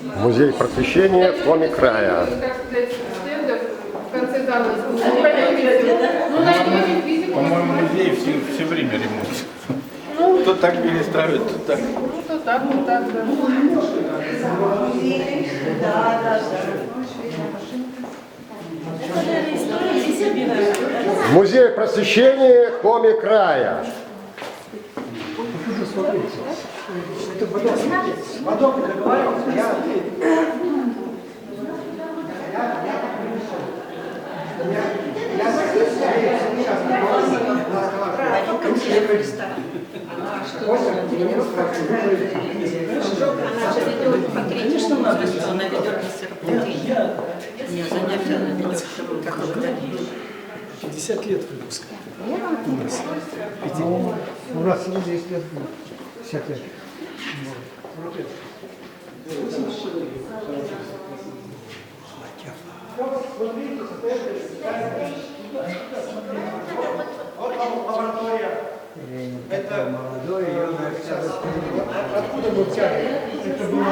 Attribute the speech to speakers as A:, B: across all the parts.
A: Музей просвещения Коми края.
B: По-моему, музей все время ремонт. То так перестраивают, то так.
C: То так, то так, да.
A: Музей просвещения Коми края.
D: Конечно, она ведет мероприятие. Нет, занятия она ведет, как вы говорили.
E: 50 лет выпуска.
F: У нас 10 лет было. 50 лет. Это молодой, откуда мы взяли? Это было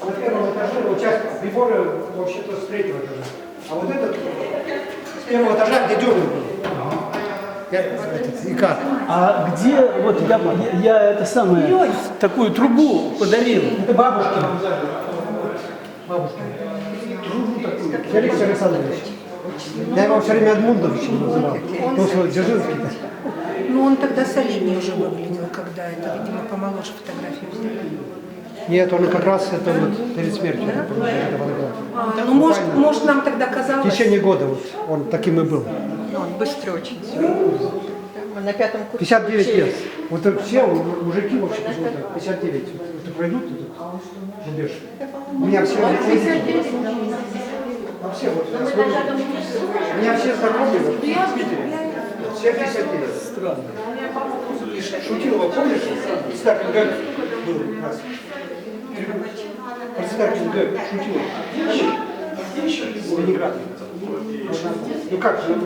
F: на первом этаже, вот часть прибора вообще-то с третьего этажа. А вот этот с первого этажа, где дерн был. И как?
E: А где, вот я это самое, такую трубу подарил.
F: Это бабушка. Бабушка. Трубу такую. Феликс Александрович. Я его все время Эдмундовичем называл. Потому что Дзержинский.
G: Ну, он тогда солиднее уже выглядел, когда это, видимо, помоложе фотографию взяли.
F: Нет, он как раз это вот перед смертью.
G: Ну, может, нам тогда казалось...
F: В течение года вот он таким и был.
G: Он быстро очень. Он на пятом курсе.
F: 59 лет. Вот все мужики вообще 59. Вот пройдут рубеж. У меня все а все вот, я смотрю, у меня все знакомые вот, в Питере. Все 59.
E: Странно.
F: Шутилова, помнишь? Председатель ГЭК был у нас. Председатель ГЭК Шутилов. Ленинград. Ну как же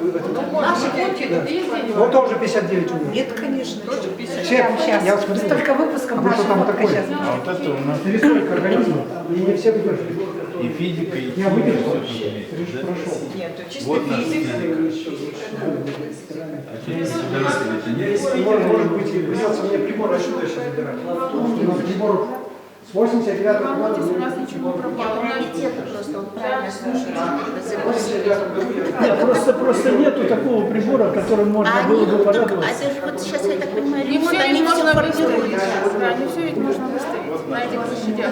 C: Наши фотки тут есть?
F: вот тоже 59 у меня.
G: Нет, конечно, тоже 50.
F: Все,
G: Сейчас.
F: я смотрю.
G: Столько выпусков
F: А вы что
G: наших
F: там
G: фоток
F: такое?
G: сейчас.
B: А вот это у нас
F: Перестройка организма. И не все выдержали.
B: и физика, и
F: Я выдержал.
B: прошел.
G: Нет, то чисто
B: Вот наш
G: физика.
F: Может быть, придется мне прибор отсюда сейчас забирать. У нас прибор с 89-го года.
C: У нас ничего не пропало. У нас
D: Просто он правильно слушает.
E: Нет, просто нету такого прибора, которым можно было бы порадоваться.
D: А это же вот сейчас, я так понимаю,
C: не
D: ремонт,
C: все
D: они
C: ведь
D: все
C: можно
D: формируют.
C: выставить. Да, не все ведь можно выставить на этих площадях.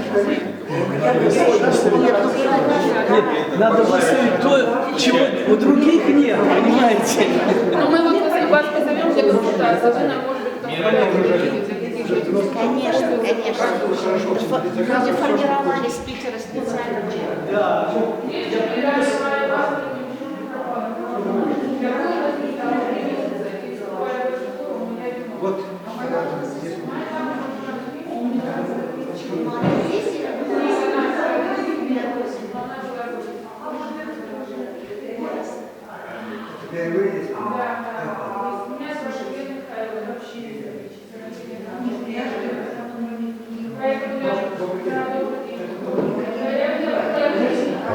E: Нет, надо выставить то, чего у других нет, понимаете?
C: Но мы вот вас позовем для консультации, вы нам, может быть, консультируете.
D: Конечно, конечно. Люди формировались в Питере специально.
F: Вот.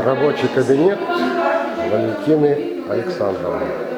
A: Рабочий кабинет Валентины Александровны.